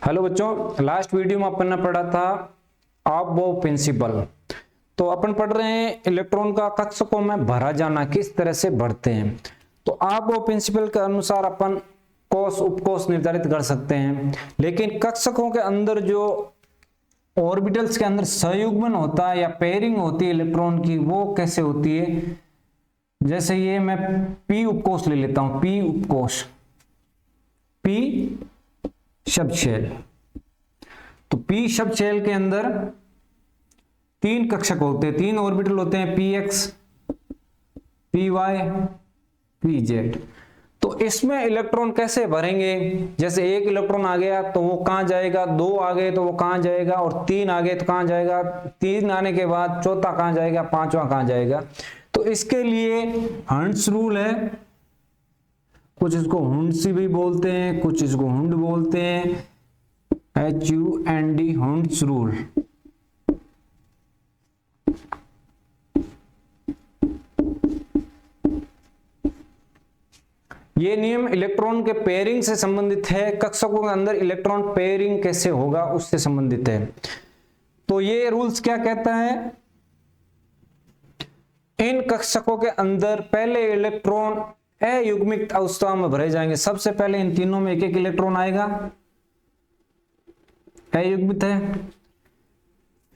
Hello बच्चों, last video में अपन ने पढ़ा था अबोव प्रिंसिपल। तो अपन पढ़ रहे हैं इलेक्ट्रॉन का कक्षकों में भरा जाना किस तरह से भरते हैं। तो अबोव प्रिंसिपल के अनुसार अपन कोश उपकोश निर्धारित कर सकते हैं, लेकिन कक्षकों के अंदर जो ऑर्बिटल्स के अंदर संयुग्मन होता है या पेयरिंग होती है इलेक्ट्रॉन की, वो कैसे होती है। जैसे ये मैं पी उपकोश ले लेता हूं, पी उपकोश, पी शब्द शेल। तो पी शब्द शेल के अंदर तीन कक्षक होते हैं, तीन ऑर्बिटल होते हैं, p x, p y, p z. तो इसमें इलेक्ट्रॉन कैसे भरेंगे। जैसे एक इलेक्ट्रॉन आ गया तो वो कहां जाएगा, दो आ गए तो वो कहां जाएगा, और तीन आ गए तो कहां जाएगा, तीन आने के बाद चौथा कहां जाएगा, पांचवा कहां जाएगा। तो इसके लिए हंट्स रूल है, कुछ इसको हुंडसी भी बोलते हैं, कुछ इसको हुंड बोलते हैं, HUND, हुंड्स रूल। ये नियम इलेक्ट्रॉन के पेयरिंग से संबंधित है, कक्षकों के अंदर इलेक्ट्रॉन पेयरिंग कैसे होगा उससे संबंधित है। तो ये रूल्स क्या कहता है, इन कक्षकों के अंदर पहले इलेक्ट्रॉन अयुग्मित अवस्था में भरे जाएंगे। सबसे पहले इन तीनों में एक एक इलेक्ट्रॉन आएगा, अयुग्मित है।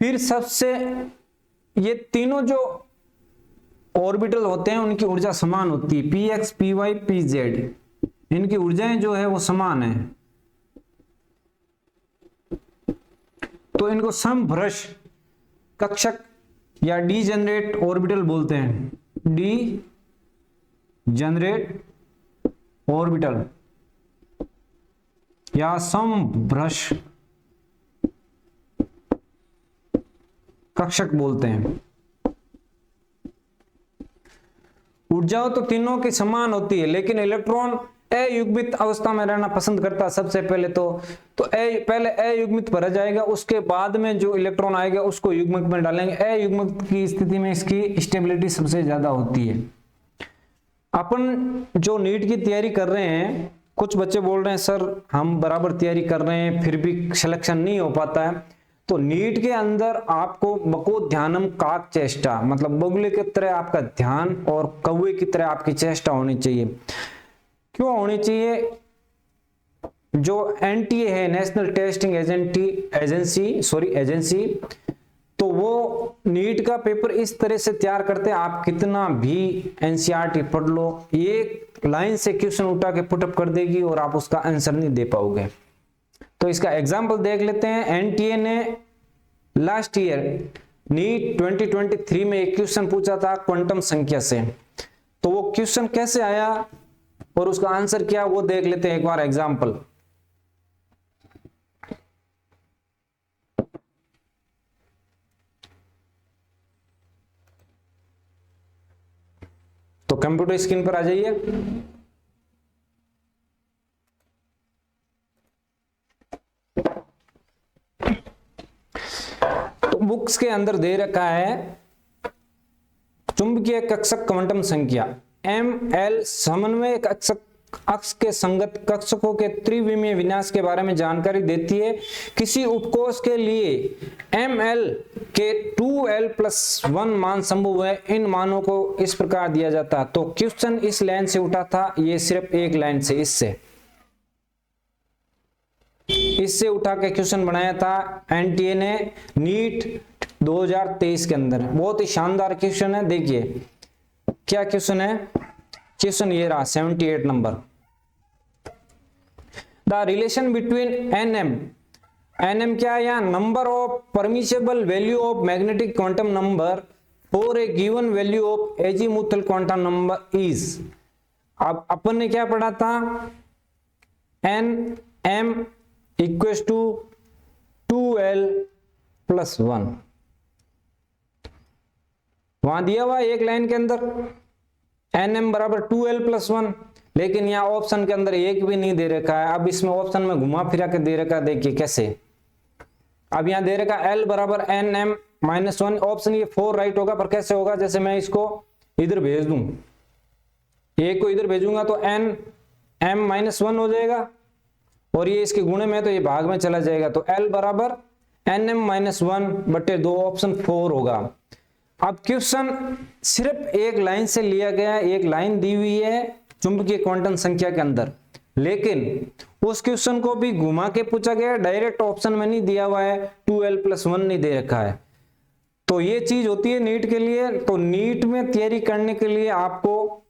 फिर सबसे ये तीनों जो ऑर्बिटल होते हैं उनकी ऊर्जा समान होती है, p x, p y, p z, इनकी ऊर्जाएं जो है वो समान है। तो इनको समभ्रश कक्षक या डीजेनरेट ऑर्बिटल बोलते हैं, डी जनरेट ऑर्बिटल या समभ्रश कक्षक बोलते हैं। ऊर्जाओं तो तीनों की समान होती है, लेकिन इलेक्ट्रॉन अयुग्मित अवस्था में रहना पसंद करता है। सबसे पहले तो पहले अयुग्मित भरा जाएगा, उसके बाद में जो इलेक्ट्रॉन आएगा उसको युग्मक में डालेंगे। अयुग्मक की स्थिति में इसकी स्टेबिलिटी सबसे ज्यादा होती है। अपन जो नीट की तैयारी कर रहे हैं, कुछ बच्चे बोल रहे हैं सर हम बराबर तैयारी कर रहे हैं फिर भी सिलेक्शन नहीं हो पाता है। तो नीट के अंदर आपको बको ध्यानम काक चेष्टा, मतलब बगुले की तरह आपका ध्यान और कौवे की तरह आपकी चेष्टा होनी चाहिए। क्यों होनी चाहिए, जो एनटीए है, नेशनल टेस्टिंग एजेंसी, तो वो नीट का पेपर इस तरह से तैयार करते हैं, आप कितना भी एनसीईआरटी पढ़ लो, एक लाइन से क्वेश्चन उठा के पुटअप कर देगी और आप उसका आंसर नहीं दे पाओगे। तो इसका एग्जांपल देख लेते हैं। एनटीए ने लास्ट ईयर नीट 2023 में एक क्वेश्चन पूछा था क्वांटम संख्या से। तो वो क्वेश्चन कैसे आया और उसका आंसर क्या, वो देख लेते हैं एक बार एग्जांपल। तो कंप्यूटर स्क्रीन पर आ जाइए। तो बुक्स के अंदर दे रखा है चुंबकीय कक्षक क्वांटम संख्या ML समन्वय कक्षक अक्ष के संगत कक्षकों के त्रिविमीय विन्यास के बारे में जानकारी देती है। किसी उपकोश के लिए ML के 2L+1 मान संभव है। इन मानों को इस प्रकार दिया जाता। तो क्वेश्चन इस लाइन से उठा था, ये सिर्फ एक लाइन से इससे उठा के क्वेश्चन बनाया था एनटीए ने नीट 2023 के अंदर। बहुत ही शानदार क्वेश्चन है। देखिए क्या क्वेश्चन है, क्वेश्चन ये रहा 78 number. The relation between n m क्या है, यहाँ number of permissible value of magnetic quantum number for a given value of azimuthal quantum number is. अब अपन ने क्या पढ़ा था, एनएम इक्वल्स टू 2L+1, वहां दिया हुआ एक लाइन के अंदर nm बराबर 2L+1, लेकिन यहाँ ऑप्शन के अंदर एक भी नहीं दे रखा है। अब इसमें ऑप्शन में घुमा फिरा के दे रखा है, देखिए कैसे। अब यहाँ दे रखा L बराबर nm-1, ऑप्शन ये 4 राइट होगा, पर कैसे होगा, जैसे मैं इसको इधर भेज दूं, एक को इधर भेजूंगा तो nm-1 हो जाएगा, और ये इसके गुणे में तो ये भाग में चला जाएगा, तो L बराबर Nm-1/2, ऑप्शन 4 होगा। अब क्वेश्चन सिर्फ एक लाइन से लिया गया है, एक लाइन दी हुई है चुंबकीय क्वांटम संख्या के अंदर, लेकिन उस क्वेश्चन को भी घुमा के पूछा गया, डायरेक्ट ऑप्शन में नहीं दिया हुआ है, 2L+1 नहीं दे रखा है। तो ये चीज होती है नीट के लिए। तो नीट में तैयारी करने के लिए आपको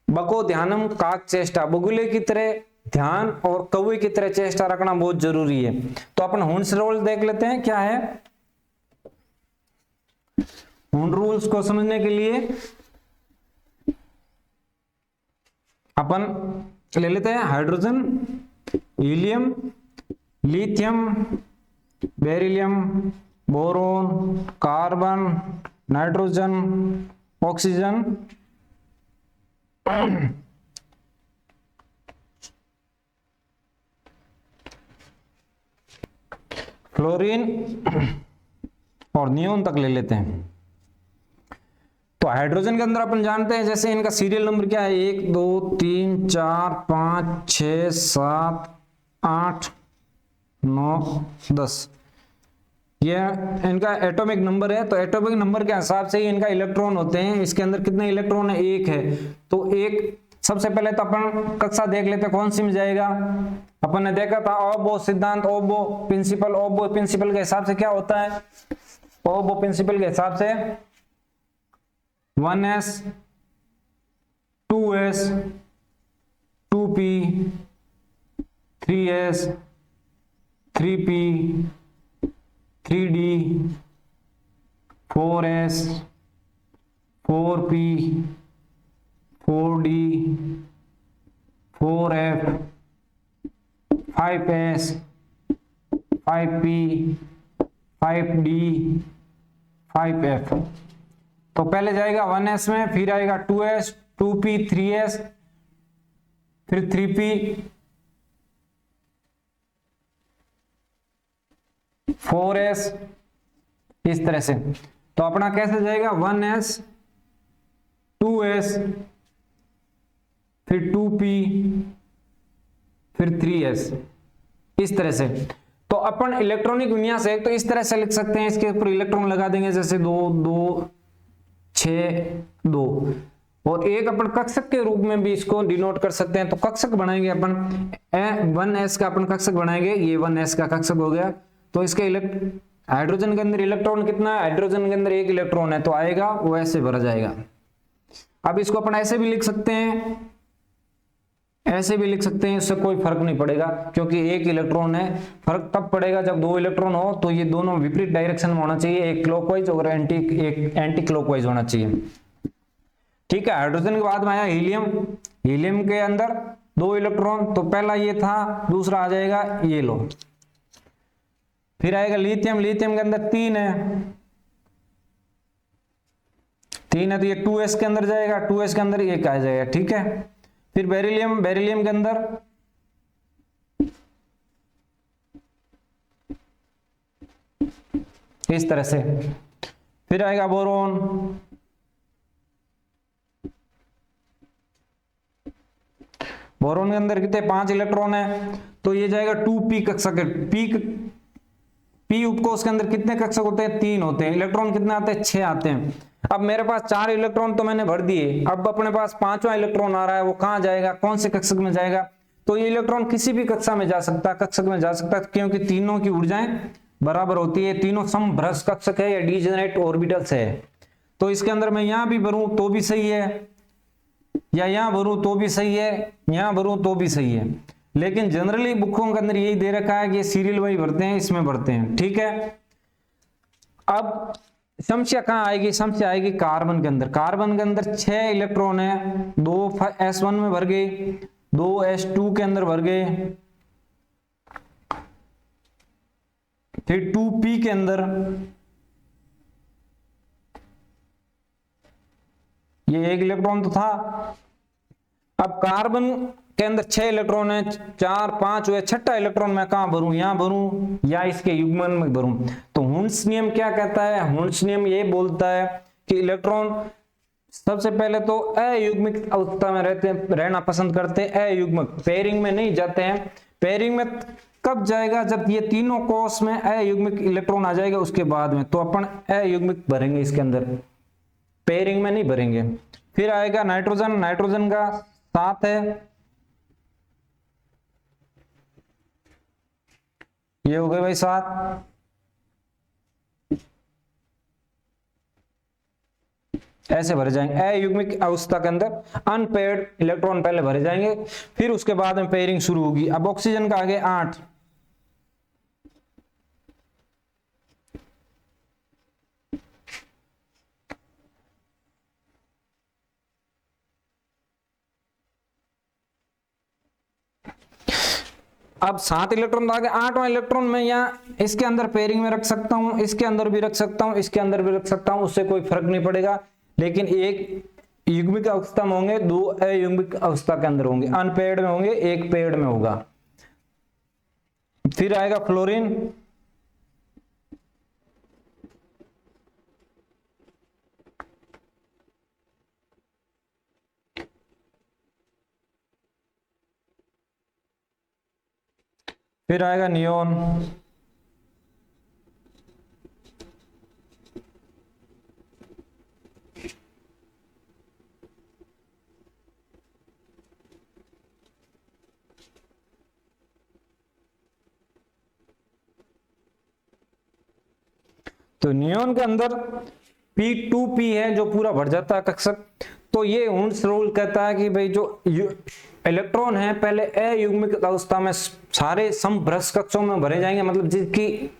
बको ध्यानम काक चेष्टा, बगुले की तरह ध्यान और कौवे की तरह चेष्टा रखना बहुत जरूरी है। तो अपन हुंड्स रूल देख लेते हैं क्या है। हुंड रूल्स को समझने के लिए अपन ले लेते हैं hydrogen, helium, lithium, beryllium, boron, carbon, nitrogen, oxygen, fluorine और नियोन तक ले लेते हैं। तो हाइड्रोजन के अंदर अपन जानते हैं, जैसे इनका सीरियल नंबर क्या है, 1 2 3 4 5 6 7 8 9 10, ये इनका एटॉमिक नंबर है। तो एटॉमिक नंबर के हिसाब से ही इनका इलेक्ट्रॉन होते हैं। इसके अंदर कितने इलेक्ट्रॉन है, 1 है। तो एक सबसे पहले तो अपन कक्षा देख लेते हैं कौन सी में जाएगा। अपन ने देखा था ओबो सिद्धांत, ओबो प्रिंसिपल। ओबो प्रिंसिपल के हिसाब से क्या होता है, ओबो प्रिंसिपल के हिसाब से 1s 2s 2p 3s 3p 3d 4s 4p 4d 4f 5s 5p 5d 5f। तो पहले जाएगा 1s में, फिर आएगा 2s 2p 3s फिर 3p 4s, इस तरह से। तो अपना कैसे जाएगा 1s 2s फिर 2p फिर 3s, इस तरह से। तो अपन इलेक्ट्रॉनिक विन्यास है तो इस तरह से लिख सकते हैं, इसके ऊपर इलेक्ट्रॉन लगा देंगे, जैसे 2 2 6 2, और एक अपन कक्षक के रूप में भी इसको डिनोट कर सकते हैं। तो कक्षक बनाएंगे अपन 1s का, अपन कक्षक बनाएंगे, ये 1s का कक्षक हो गया। तो इसके हाइड्रोजन के अंदर इलेक्ट्रॉन कितना है, हाइड्रोजन के अंदर 1 इलेक्ट्रॉन है, तो आएगा वो ऐसे भरा जाएगा। अब इसको अपन ऐसे भी लिख सकते हैं, ऐसे भी लिख सकते हैं, इससे कोई फर्क नहीं पड़ेगा, क्योंकि 1 इलेक्ट्रॉन है। फर्क तब पड़ेगा जब 2 इलेक्ट्रॉन हो, तो ये दोनों विपरीत डायरेक्शन में होना चाहिए, एक क्लॉकवाइज और एंटी क्लॉकवाइज होना चाहिए। ठीक है, हाइड्रोजन के बाद में आया हीलियम। हीलियम के अंदर 2 इलेक्ट्रॉन, तो पहला ये था, दूसरा आ जाएगा ये लो। फिर आएगा लिथियम। लिथियम के अंदर 3 है, 3 है तो ये 2s के अंदर जाएगा, 2s के अंदर 1 आ जाएगा। ठीक है, फिर बेरिलियम। बेरिलियम के अंदर इस तरह से। फिर आएगा बोरोन। बोरोन के अंदर कितने 5 इलेक्ट्रॉन है, तो ये जाएगा 2p कक्षक। p उपकोष के अंदर कितने कक्षक होते हैं, 3 होते हैं। इलेक्ट्रॉन कितने आते हैं, 6 आते हैं। अब मेरे पास 4 इलेक्ट्रॉन तो मैंने भर दिए, अब अपने पास 5वां इलेक्ट्रॉन आ रहा है, वो कहां जाएगा, कौन से कक्षक में जाएगा। तो ये इलेक्ट्रॉन किसी भी कक्षा में जा सकता है, कक्षक में जा सकता है, क्योंकि तीनों की ऊर्जाएं बराबर होती है, तीनों समभ्रष्ट कक्षक है या डिजेनरेट ऑर्बिटल्स है। तो इसके अंदर मैं यहां भी भरूं तो भी सही है, या यहां भरूं तो भी सही है, यहां भरूं तो भी सही है, लेकिन जनरली बुकों के अंदर यही दे रखा है कि सीरियल वाइज भरते हैं, इसमें भरते हैं। ठीक है, अब समस्या कहां आएगी, समस्या आएगी कार्बन के अंदर। कार्बन के अंदर 6 इलेक्ट्रॉन है, 2 s1 में भर गए, 2 s2 के अंदर भर गए, फिर 2p के अंदर, ये 1 इलेक्ट्रॉन तो था। अब कार्बन के अंदर 6 इलेक्ट्रॉन है, 4 5 हुए, 6ठा इलेक्ट्रॉन मैं कहां भरूं, यहां भरूं या इसके युग्मन में भरूं। तो हुंड्स नियम क्या कहता है, हुंड्स नियम ये बोलता है कि इलेक्ट्रॉन सबसे पहले तो अयुग्मिक अवस्था में रहना पसंद करते हैं, अयुग्मिक, पेयरिंग में नहीं जाते हैं। पेयरिंग में कब जाएगा? जब ये तीनों कोष में अयुग्मिक इलेक्ट्रॉन आ जाएगा उसके बाद में, तो अपन अयुग्मिक भरेंगे इसके अंदर, पेयरिंग में नहीं भरेंगे। फिर आएगा नाइट्रोजन, नाइट्रोजन का 7 है, ये हो गए भाई 7। ऐसे भरे जाएंगे अयुग्मिक अवस्था के अंदर, अनपेयर्ड इलेक्ट्रॉन पहले भरे जाएंगे, फिर उसके बाद में पेयरिंग शुरू होगी। अब ऑक्सीजन का आगे 8, अब 7 इलेक्ट्रॉन आगे 8वां इलेक्ट्रॉन मैं यहाँ इसके अंदर पेयरिंग में रख सकता हूं, इसके अंदर भी रख सकता हूं, इसके अंदर भी रख सकता हूं, उससे कोई फर्क नहीं पड़ेगा। लेकिन एक युग्मिक अवस्था में होंगे, 2 अयुग्मिक अवस्था के अंदर होंगे, अनपेयर्ड में होंगे, 1 पेयर्ड में होगा। फिर आएगा फ्लोरीन, फिर आएगा नियोन, तो नियोन के अंदर P2P है जो पूरा भर जाता है कक्षक। तो ये हुंस रूल कहता है कि भाई जो इलेक्ट्रॉन है पहले अयुग्मिक अवस्था में सारे समभ्रस कक्षों में भरे जाएंगे, मतलब जिसकी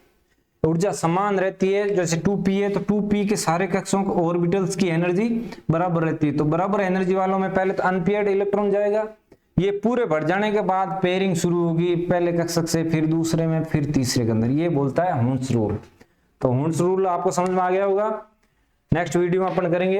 ऊर्जा समान रहती है, जैसे 2p है तो 2p के सारे कक्षों ऑर्बिटल्स की एनर्जी बराबर रहती है। तो बराबर एनर्जी वालों में पहले तो अनपेयर्ड इलेक्ट्रॉन जाएगा, ये पूरे भर जाने के बाद पेयरिंग शुरू होगी, पहले कक्षक से, फिर दूसरे में, फिर तीसरे के अंदर। ये बोलता है हुंस रूल। तो हुंस रूल आपको समझ में आ गया होगा। नेक्स्ट वीडियो में अपन करेंगे